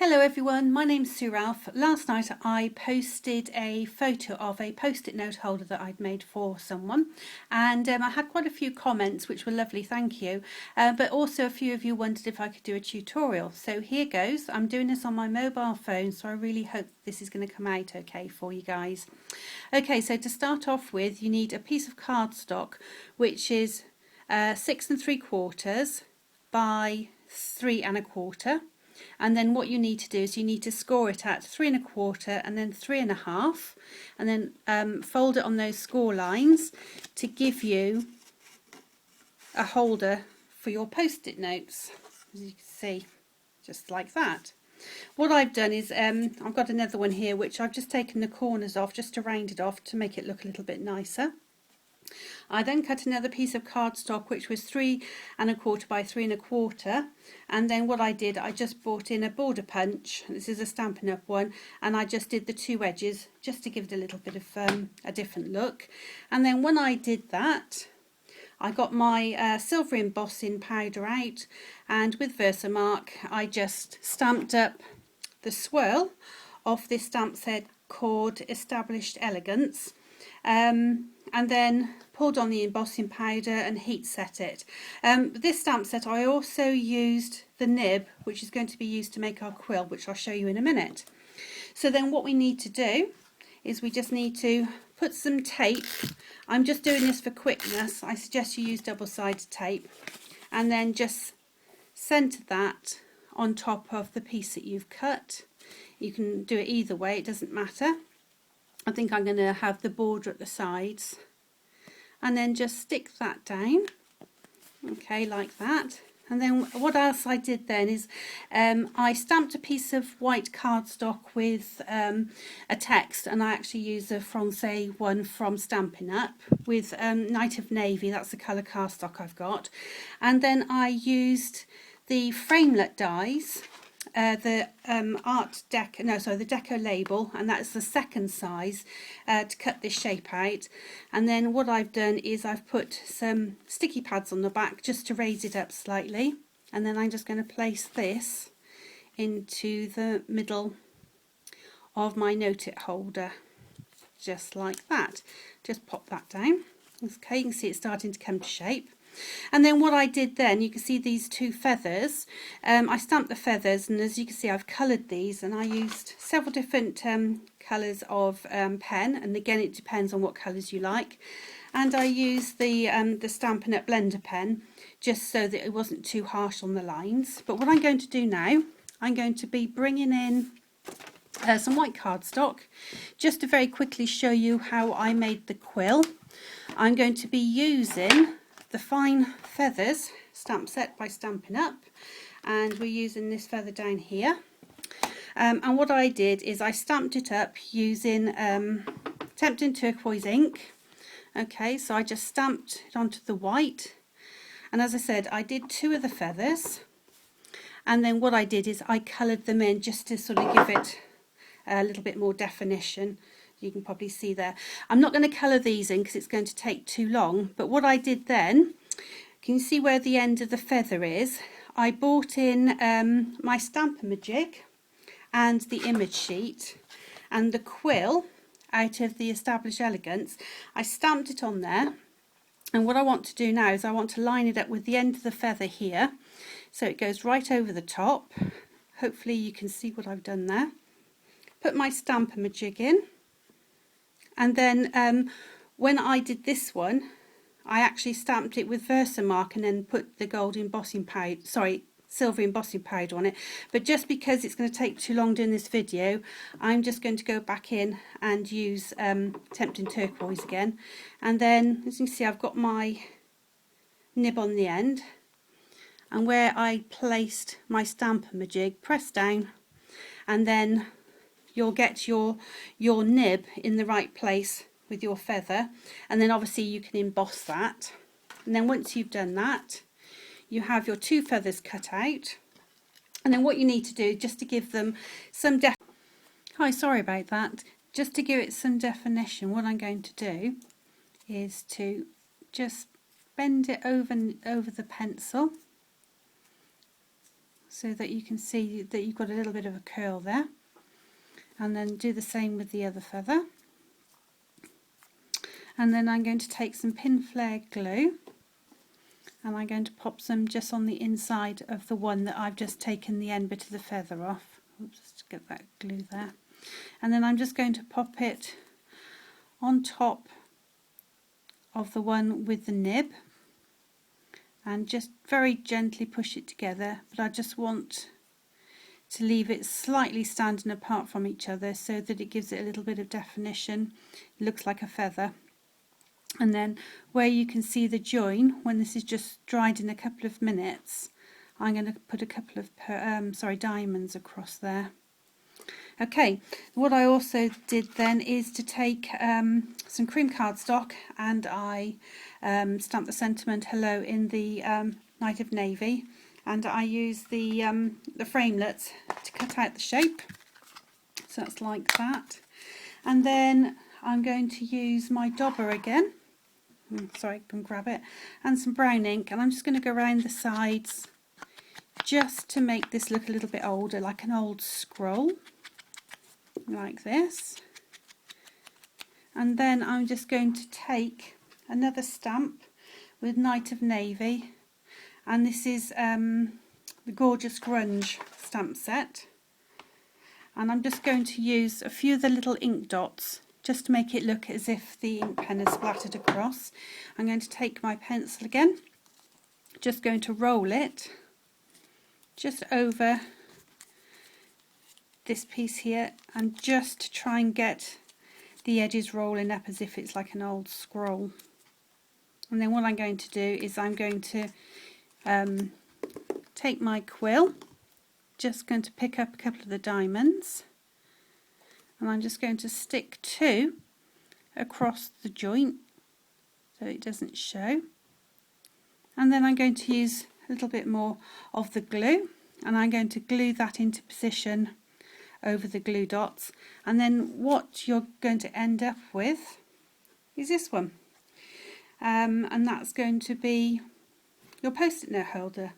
Hello everyone, my name's Sue Ralph. Last night I posted a photo of a post-it note holder that I'd made for someone, and I had quite a few comments which were lovely, thank you, but also a few of you wondered if I could do a tutorial. So here goes. I'm doing this on my mobile phone, so I really hope this is going to come out okay for you guys. Okay, so to start off with, you need a piece of cardstock which is 6 3/4 by 3 1/4. And then what you need to do is you need to score it at 3 1/4 and then 3 1/2, and then fold it on those score lines to give you a holder for your post-it notes, as you can see, just like that. What I've done is I've got another one here which I've just taken the corners off just to round it off to make it look a little bit nicer. I then cut another piece of cardstock which was 3 1/4 by 3 1/4, and then what I did, I just brought in a border punch. This is a Stampin' Up one, and I just did the two edges just to give it a little bit of a different look. And then when I did that, I got my silver embossing powder out, and with Versamark I just stamped up the swirl of this stamp set called Established Elegance. And then pulled on the embossing powder and heat set it. This stamp set I also used the nib which is going to be used to make our quill, which I'll show you in a minute. So then what we need to do is we just need to put some tape. I'm just doing this for quickness. I suggest you use double-sided tape, and then just centre that on top of the piece that you've cut. You can do it either way, it doesn't matter. I think I'm going to have the border at the sides, and then just stick that down, okay, like that. And then what else I did then is I stamped a piece of white cardstock with a text, and I actually used a Francais one from Stampin' Up with Night of Navy. That's the colour cardstock I've got. And then I used the framelit dies, the the Deco label, and that's the second size, to cut this shape out. And then what I've done is I've put some sticky pads on the back just to raise it up slightly, and then I'm just going to place this into the middle of my note-it holder, just like that. Just pop that down. Okay, you can see it's starting to come to shape. And then what I did then, you can see these two feathers. I stamped the feathers, and as you can see I've coloured these, and I used several different colours of pen, and again it depends on what colours you like. And I used the Stampin' Up blender pen just so that it wasn't too harsh on the lines. But what I'm going to do now, I'm going to be bringing in some white cardstock just to very quickly show you how I made the quill. I'm going to be using the Fine Feathers stamp set by Stampin' Up, and we're using this feather down here. And what I did is I stamped it up using Tempting Turquoise ink. Okay, so I just stamped it onto the white, and as I said, I did two of the feathers, and then what I did is I coloured them in just to sort of give it a little bit more definition. You can probably see there. I'm not going to colour these in because it's going to take too long, but what I did then, can you see where the end of the feather is? I brought in my Stamp-A-Majig and the image sheet and the quill out of the Established Elegance. I stamped it on there, and what I want to do now is I want to line it up with the end of the feather here, so it goes right over the top. Hopefully you can see what I've done there. Put my Stamp-A-Majig in. And then when I did this one, I actually stamped it with Versamark and then put the gold embossing powder, silver embossing powder on it. But just because it's going to take too long doing this video, I'm just going to go back in and use Tempting Turquoise again. And then, as you can see, I've got my nib on the end, and where I placed my Stamp-A-Majig, press down, and then you'll get your nib in the right place with your feather, and then obviously you can emboss that. And then once you've done that, you have your two feathers cut out, and then what you need to do, just to give them some sorry about that, just to give it some definition, what I'm going to do is to just bend it over the pencil, so that you can see that you've got a little bit of a curl there, and then do the same with the other feather. And then I'm going to take some pin flare glue and I'm going to pop some just on the inside of the one that I've just taken the end bit of the feather off. Oops, just get that glue there. And then I'm just going to pop it on top of the one with the nib and just very gently push it together, but I just want to leave it slightly standing apart from each other so that it gives it a little bit of definition. It looks like a feather. And then where you can see the join, when this is just dried in a couple of minutes, I'm going to put a couple of diamonds across there. Okay, what I also did then is to take some cream cardstock, and I stamped the sentiment hello in the Night of Navy, and I used the framelets to cut out the shape, so that's like that. And then I'm going to use my dauber again, sorry, I can grab it, and some brown ink, and I'm just going to go around the sides just to make this look a little bit older, like an old scroll, like this. And then I'm just going to take another stamp with Night of Navy, and this is the Gorgeous Grunge stamp set, and I'm just going to use a few of the little ink dots just to make it look as if the ink pen is splattered across. I'm going to take my pencil again, just going to roll it just over this piece here, and just to try and get the edges rolling up as if it's like an old scroll. And then what I'm going to do is I'm going to take my quill, just going to pick up a couple of the diamonds, and I'm just going to stick 2 across the joint so it doesn't show. And then I'm going to use a little bit more of the glue, and I'm going to glue that into position over the glue dots. And then what you're going to end up with is this one, and that's going to be your post-it note holder.